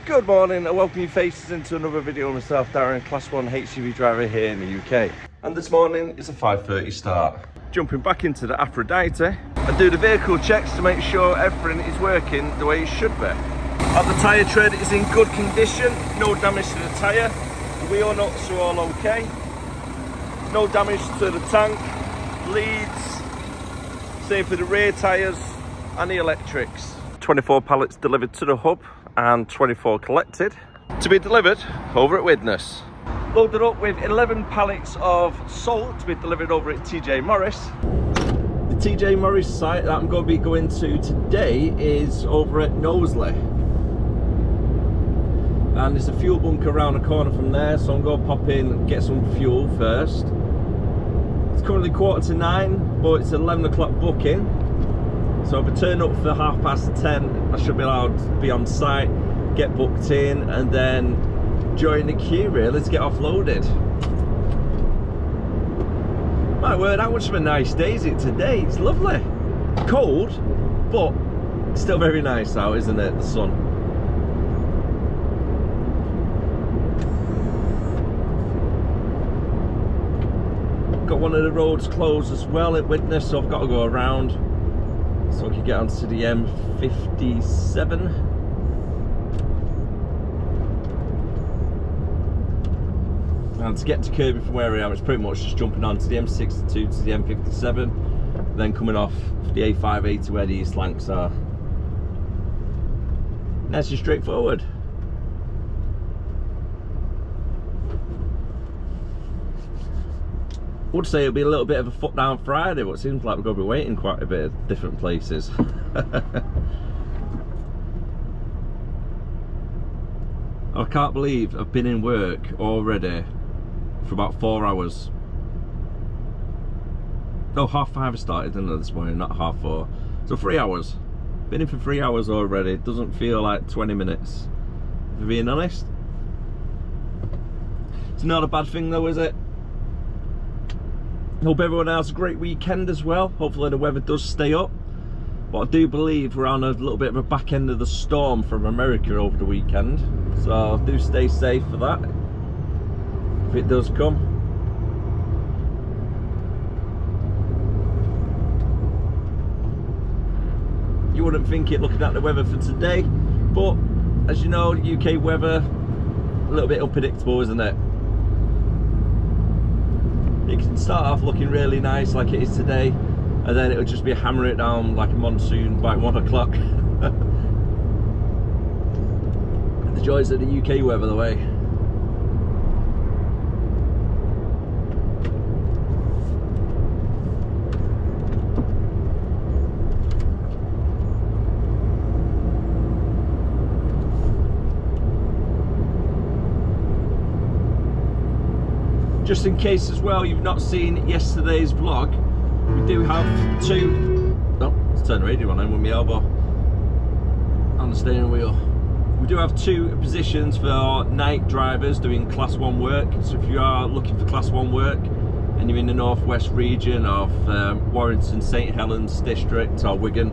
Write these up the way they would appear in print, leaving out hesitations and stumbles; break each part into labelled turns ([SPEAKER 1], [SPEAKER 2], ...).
[SPEAKER 1] Good morning and welcome you faces into another video of myself, Darren, Class 1 HGV driver here in the UK. And this morning is a 5:30 start. Jumping back into the Aphrodite, I do the vehicle checks to make sure everything is working the way it should be. The tyre tread is in good condition, no damage to the tyre. The wheel nuts are all okay. No damage to the tank, leads, same for the rear tyres and the electrics. 24 pallets delivered to the hub and 24 collected to be delivered over at Widnes. Loaded up with 11 pallets of salt to be delivered over at TJ Morris. The TJ Morris site that I'm going to be going to today is over at Knowsley. And there's a fuel bunker around the corner from there, so I'm going to pop in and get some fuel first. It's currently 8:45, but it's 11 o'clock booking. So if I turn up for 10:30, I should be allowed to be on site, get booked in, and then join the queue really to get offloaded. My word, how much of a nice day is it today? It's lovely. Cold, but still very nice out, isn't it, the sun? Got one of the roads closed as well at Widnes, so I've got to go around so I can get onto the M57. And to get to Kirkby from where I am, it's pretty much just jumping onto the M62 to the M57, then coming off the A580 where the East Lancs are. Nice and straightforward. I would say it'll be a little bit of a foot down Friday, but it seems like we're going to be waiting quite a bit at different places. I can't believe I've been in work already for about 4 hours. No, 5:30 I started, didn't I, this morning, not 4:30. So 3 hours. Been in for 3 hours already. It doesn't feel like 20 minutes, if I'm being honest. It's not a bad thing though, is it? Hope everyone has a great weekend as well. Hopefully the weather does stay up. But I do believe we're on a little bit of a back end of the storm from America over the weekend. So do stay safe for that, if it does come. You wouldn't think it looking at the weather for today, but as you know, the UK weather, a little bit unpredictable, isn't it? It can start off looking really nice like it is today, and then it'll just be hammering it down like a monsoon by 1 o'clock. The joys of the UK weather, the way. Just in case as well you've not seen yesterday's vlog, we do have two, oh, let's turn the radio on then with my elbow on the steering wheel. We do have two positions for night drivers doing Class 1 work. So if you are looking for Class 1 work and you're in the northwest region of Warrington, St Helens district or Wigan,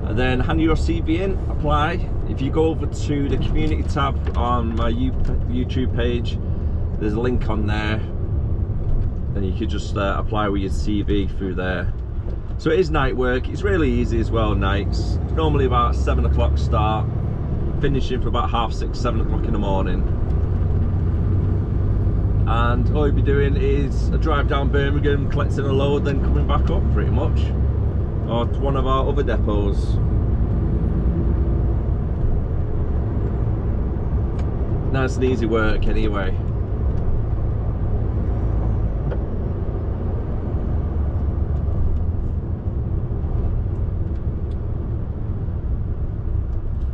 [SPEAKER 1] and then hand your CV in, apply. If you go over to the community tab on my YouTube page, there's a link on there and you could just apply with your CV through there. So it is night work. It's really easy as well, nights. It's normally about 7 o'clock start, finishing for about 6:30, 7 o'clock in the morning. And all you'll be doing is a drive down Birmingham, collecting a load, then coming back up pretty much, or to one of our other depots. Nice and easy work anyway.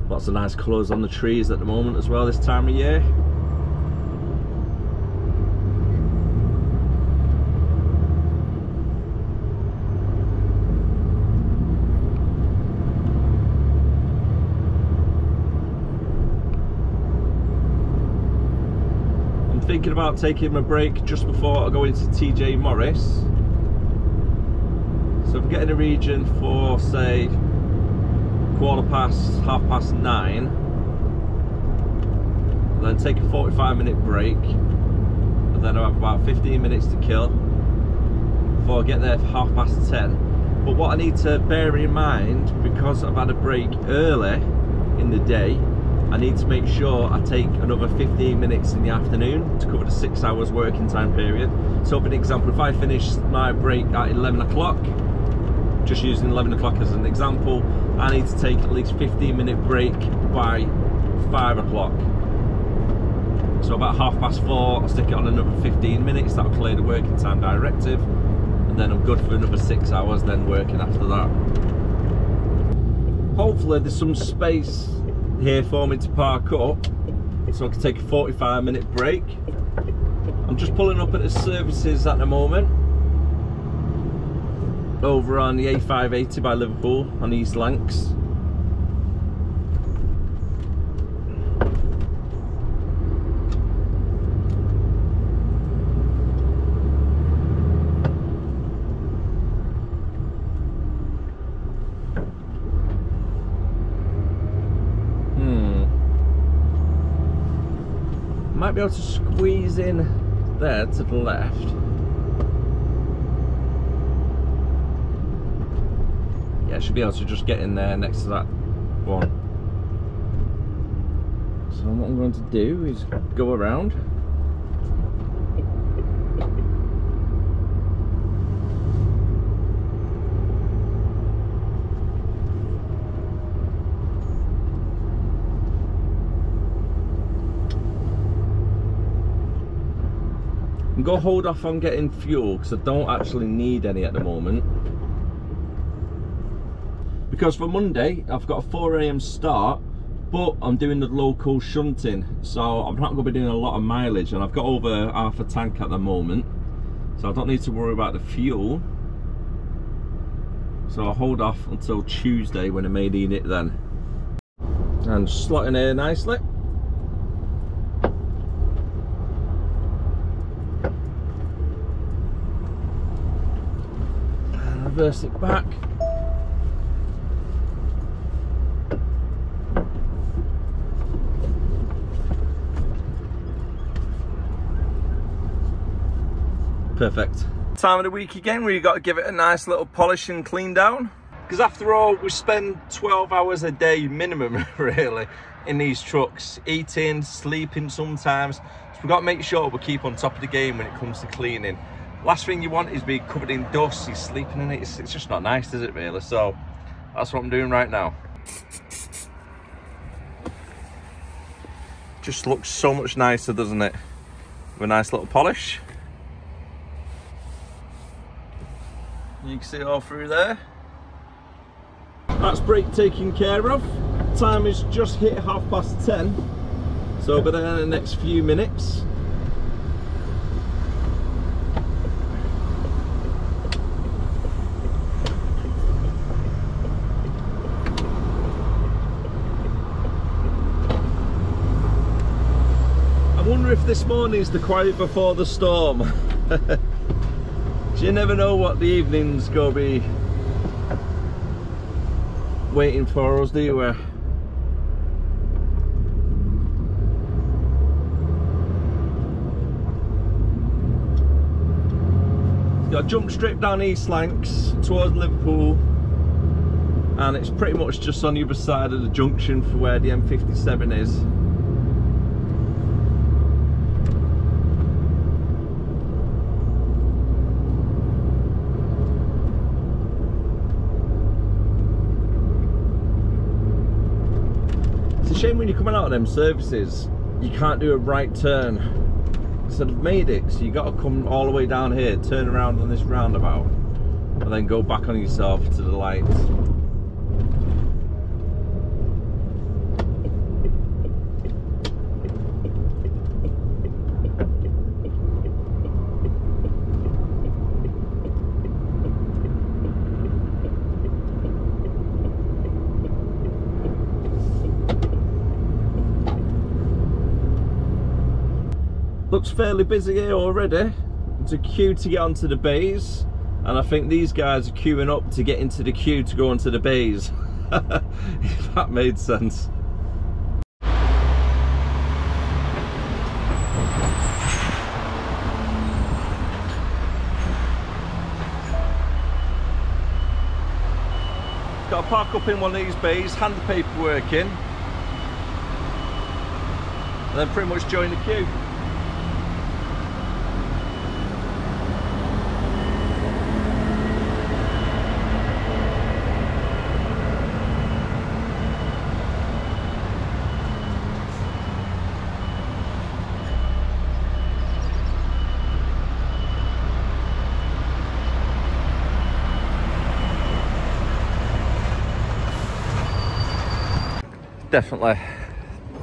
[SPEAKER 1] Lots of nice colours on the trees at the moment as well this time of year. I'm thinking about taking a break just before I go into TJ Morris. So if I get in a region for say 9:15, then take a 45-minute break, and then I have about 15 minutes to kill before I get there for 10:30. But what I need to bear in mind, because I've had a break early in the day, I need to make sure I take another 15 minutes in the afternoon to cover the 6 hours working time period. So for an example, if I finish my break at 11 o'clock, just using 11 o'clock as an example, I need to take at least 15-minute break by 5 o'clock. So about 4:30, I'll stick it on another 15 minutes, that'll clear the working time directive, and then I'm good for another 6 hours then working after that. Hopefully there's some space here for me to park up, so I can take a 45-minute break. I'm just pulling up at the services at the moment, over on the A580 by Liverpool on East Lancs. Might be able to squeeze in there to the left. Yeah, I should be able to just get in there next to that one. So what I'm going to do is go around. I'm going to hold off on getting fuel because I don't actually need any at the moment. Because for Monday I've got a 4 AM start, but I'm doing the local shunting, so I'm not going to be doing a lot of mileage, and I've got over half a tank at the moment, so I don't need to worry about the fuel. So I'll hold off until Tuesday when I may need it then. And slot in here nicely. Reverse it back. Perfect. Time of the week again where you got to give it a nice little polish and clean down, because after all we spend 12 hours a day minimum really in these trucks, eating, sleeping sometimes, so we've got to make sure we keep on top of the game when it comes to cleaning. Last thing you want is be covered in dust, you're sleeping in it, it's just not nice, is it really? So that's what I'm doing right now. Just looks so much nicer, doesn't it? With a nice little polish. You can see it all through there. That's brake taken care of. Time is just hit 10:30, so I'll be there in the next few minutes. I wonder if this morning's the quiet before the storm. You never know what the evening's gonna be waiting for us, do you? Got a jump straight down East Lancs towards Liverpool, and it's pretty much just on the other side of the junction for where the M57 is. Shame when you're coming out of them services you can't do a right turn, so they've made it so you got to come all the way down here, turn around on this roundabout, and then go back on yourself to the lights. Looks fairly busy here already. It's a queue to get onto the bays, and I think these guys are queuing up to get into the queue to go onto the bays. If that made sense. park up in one of these bays, hand the paperwork in, and then pretty much join the queue.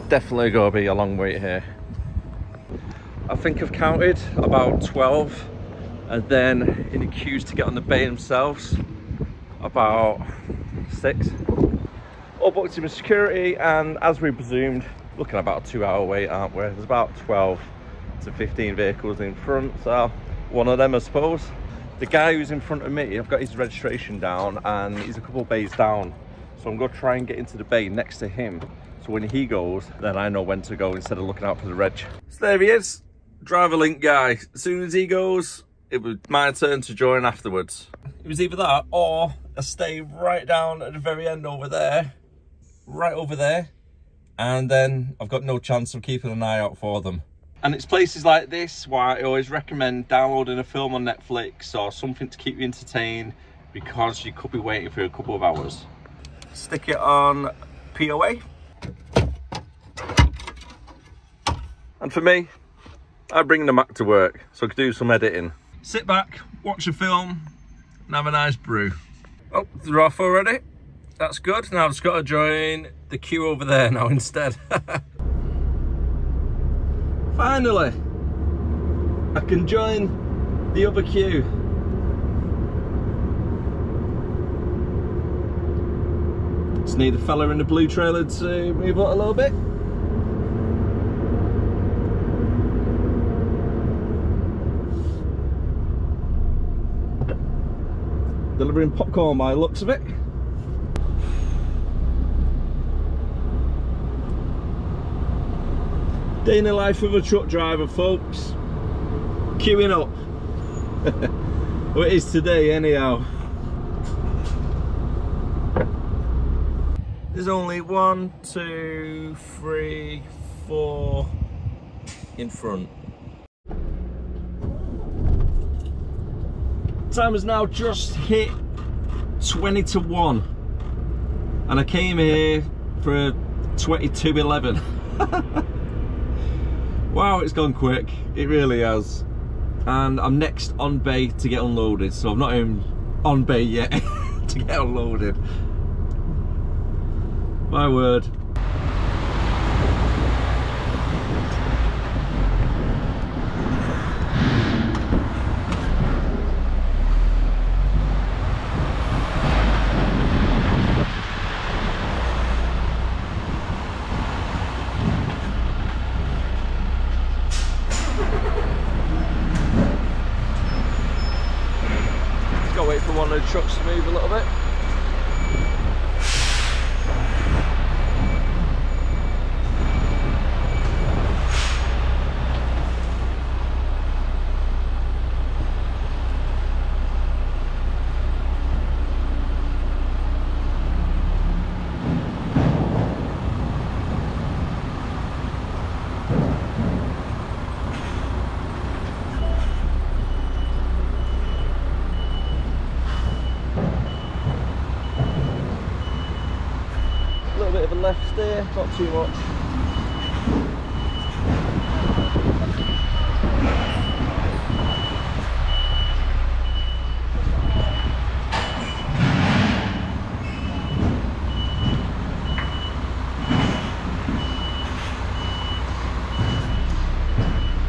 [SPEAKER 1] Definitely gonna be a long wait here. I think I've counted about 12, and then in the queues to get on the bay themselves, about 6. All booked in with security, and as we presumed, looking at about a 2-hour wait, aren't we? There's about 12 to 15 vehicles in front, so one of them, I suppose. The guy who's in front of me, I've got his registration down, and he's a couple of bays down. So I'm going to try and get into the bay next to him. So when he goes, then I know when to go instead of looking out for the reg. So there he is, driver link guy. As soon as he goes, it was my turn to join afterwards. It was either that or I stay right down at the very end over there, right over there. And then I've got no chance of keeping an eye out for them. And it's places like this why I always recommend downloading a film on Netflix or something to keep you entertained, because you could be waiting for a couple of hours. Stick it on POA. And for me, I bring the Mac to work so I can do some editing. Sit back, watch a film, and have a nice brew. Oh, they're off already. That's good. Now I've just got to join the queue over there now instead. Finally, I can join the other queue. Just need the fella in the blue trailer to move up a little bit. Delivering popcorn by the looks of it. Day in the life of a truck driver, folks. Queuing up. Well, it is today anyhow. There's only 1, 2, 3, 4 in front. Time has now just hit 20 to 1, and I came here for 22:11. Wow, it's gone quick. It really has. And I'm next on bay to get unloaded, so I'm not even on bay yet to get unloaded. My word. Just gotta wait for one of the trucks to move a little bit. Bit of a left steer, not too much.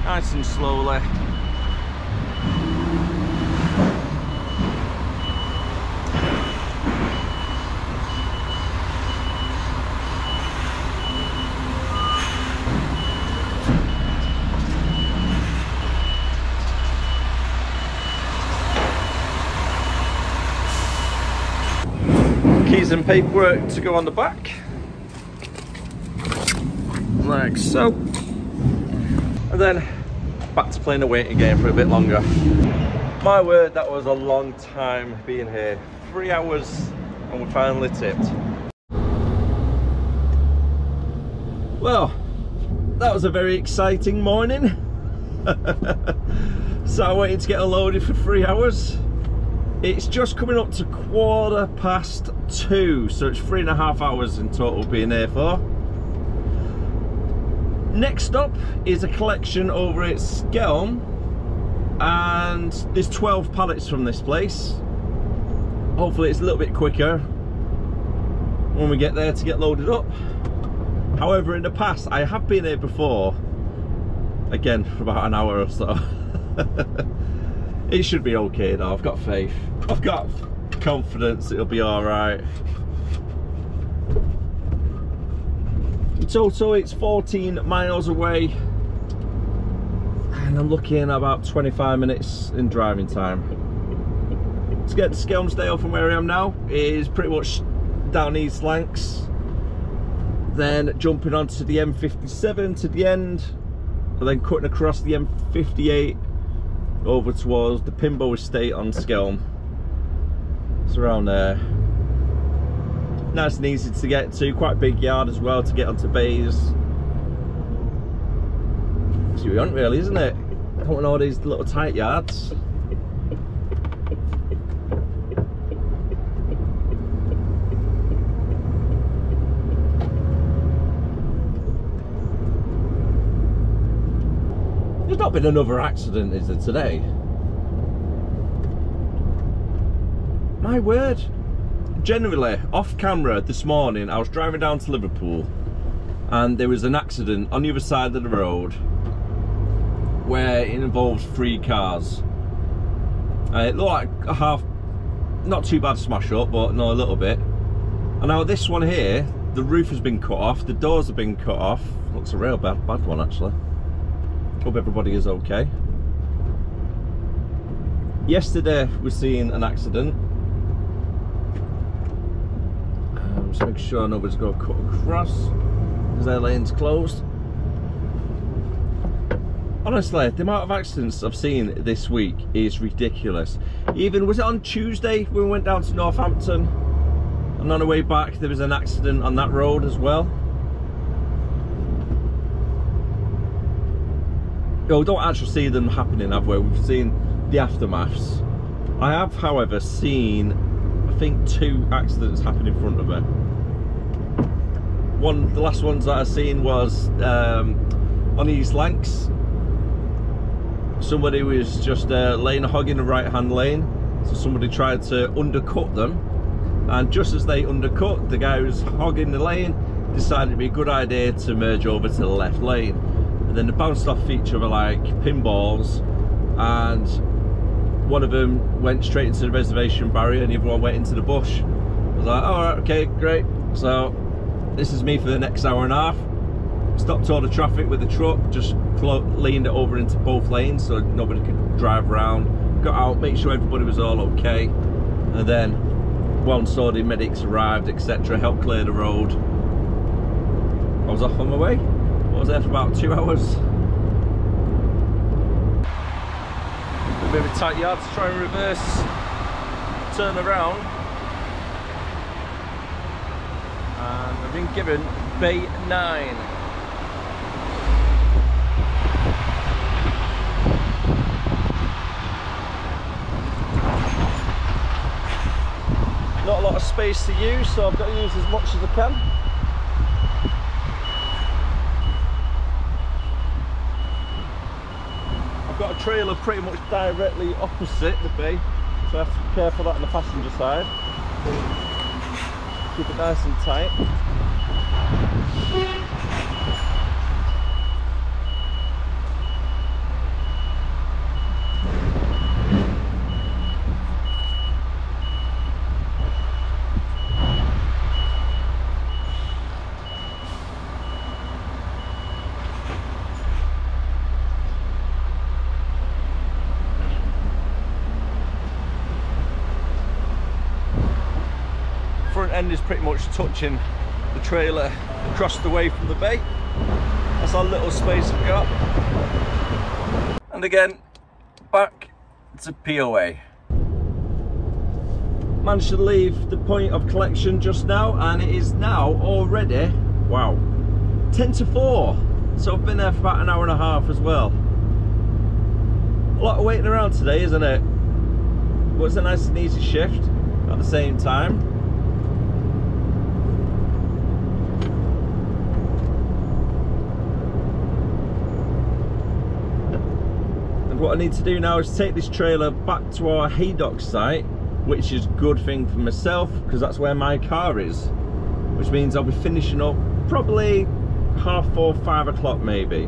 [SPEAKER 1] Nice and slowly. Keys and paperwork to go on the back, like so, and then back to playing the waiting game for a bit longer. My word, that was a long time being here. 3 hours and we finally tipped. Well, that was a very exciting morning. So I waited to get unloaded for 3 hours. It's just coming up to 2:15, so it's 3.5 hours in total being here for. Next up is a collection over at Skelm, and there's 12 pallets from this place. Hopefully it's a little bit quicker when we get there to get loaded up. However, in the past I have been here before, again for about an hour or so. It should be okay though, I've got faith. I've got confidence it'll be alright. In total it's 14 miles away, and I'm looking at about 25 minutes in driving time. To get to Skelmersdale from where I am now is pretty much down East Lancs, then jumping onto the M57 to the end, and then cutting across the M58 over towards the Pimbo Estate on Skelm. It's around there. Nice and easy to get to, quite a big yard as well to get onto bays. That's what we want really, isn't it? I don't want all these little tight yards. There's not been another accident, is there, today? My word. Generally, off camera this morning, I was driving down to Liverpool and there was an accident on the other side of the road where it involved 3 cars. It looked like a half, not too bad smash up, but no, a little bit. And now this one here, the roof has been cut off, the doors have been cut off. Looks a real bad one actually. Hope everybody is okay. Yesterday we seen an accident. Just make sure nobody's going to cut across because their lane's closed. Honestly, the amount of accidents I've seen this week is ridiculous. Even, was it on Tuesday when we went down to Northampton, and on the way back there was an accident on that road as well. We don't actually see them happening, have we? We've seen the aftermaths. I have, however, seen, I think, 2 accidents happen in front of me. The last ones that I seen was on East Lancs. Somebody was just laying a hog in the right hand lane, so somebody tried to undercut them, and just as they undercut, the guy who was hogging the lane decided it'd be a good idea to merge over to the left lane. And then they bounced off each other like pinballs, and one of them went straight into the reservation barrier and the other one went into the bush. I was like, alright, okay, great. So this is me for the next hour and a half. Stopped all the traffic with the truck, just leaned it over into both lanes so nobody could drive around. Got out, make sure everybody was all okay, and then once all the medics arrived, etc., helped clear the road, I was off on my way. I was there for about 2 hours. A bit of a tight yard to try and reverse, turn around. And I've been given Bay 9. Not a lot of space to use, so I've got to use as much as I can. Got a trailer pretty much directly opposite the bay, so I have to be careful that on the passenger side. Keep it nice and tight. Front end is pretty much touching the trailer across the way from the bay. That's our little space we've got. And again, back to POA. Managed to leave the point of collection just now, and it is now already, wow, 10 to 4. So I've been there for about an hour and a half as well. A lot of waiting around today, isn't it? But it's a nice and easy shift at the same time. And what I need to do now is take this trailer back to our Haydock site, which is a good thing for myself because that's where my car is, which means I'll be finishing up probably 4:30, 5 o'clock maybe.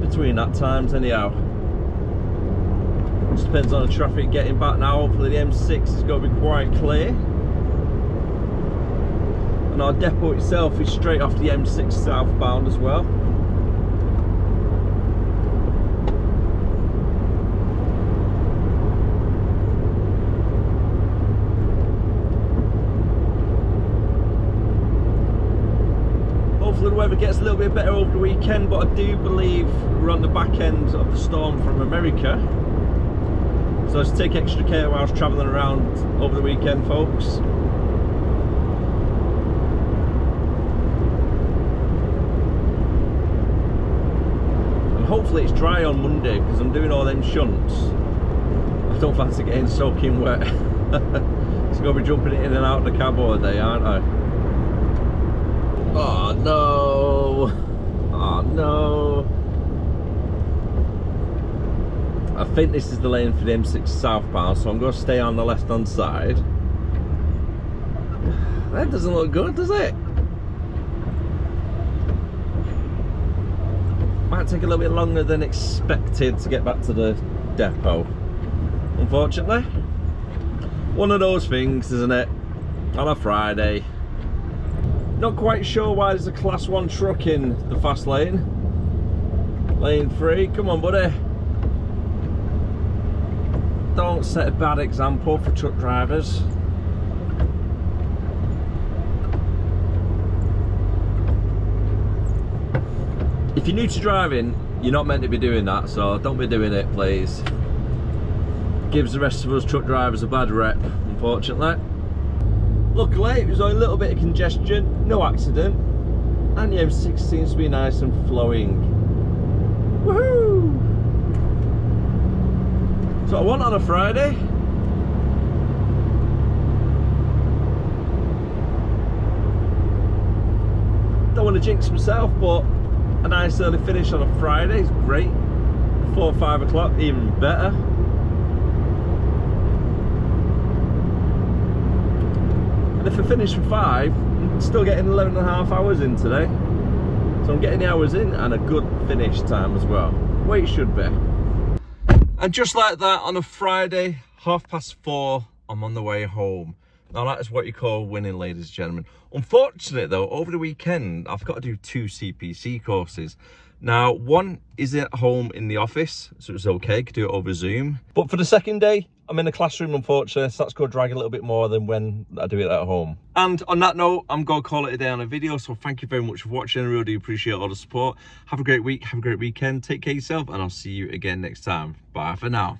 [SPEAKER 1] Between that times anyhow. Just depends on the traffic getting back now. Hopefully the M6 is going to be quite clear. And our depot itself is straight off the M6 southbound as well. Hopefully the weather gets a little bit better over the weekend, but I do believe we're on the back end of the storm from America. So just take extra care whilst travelling around over the weekend, folks. And hopefully it's dry on Monday because I'm doing all them shunts. I don't fancy getting soaking wet. It's going to be jumping in and out of the cab all day, aren't I? Oh no! Oh no! I think this is the lane for the M6 southbound, so I'm going to stay on the left hand side. That doesn't look good, does it? Might take a little bit longer than expected to get back to the depot, unfortunately. One of those things, isn't it? On a Friday. Not quite sure why there's a class 1 truck in the fast lane. Lane 3, come on buddy. Don't set a bad example for truck drivers. If you're new to driving, you're not meant to be doing that, so don't be doing it, please. Gives the rest of us truck drivers a bad rep, unfortunately. Luckily, it was only a little bit of congestion, no accident, and the M6 seems to be nice and flowing. Woohoo! That's what I want on a Friday. Don't want to jinx myself, but a nice early finish on a Friday is great. 4 or 5 o'clock, even better. And if I finish for 5, I'm still getting 11 and a half hours in today. So I'm getting the hours in and a good finish time as well. Way it should be. And just like that, on a Friday, 4:30, I'm on the way home. Now that is what you call winning, ladies and gentlemen. Unfortunately though, over the weekend, I've got to do 2 CPC courses. Now, one is at home in the office, so it's okay, could do it over Zoom. But for the second day, I'm in the classroom, unfortunately, so that's going to drag a little bit more than when I do it at home. And on that note, I'm going to call it a day on a video, so thank you very much for watching. I really do appreciate all the support. Have a great week, have a great weekend, take care of yourself, and I'll see you again next time. Bye for now.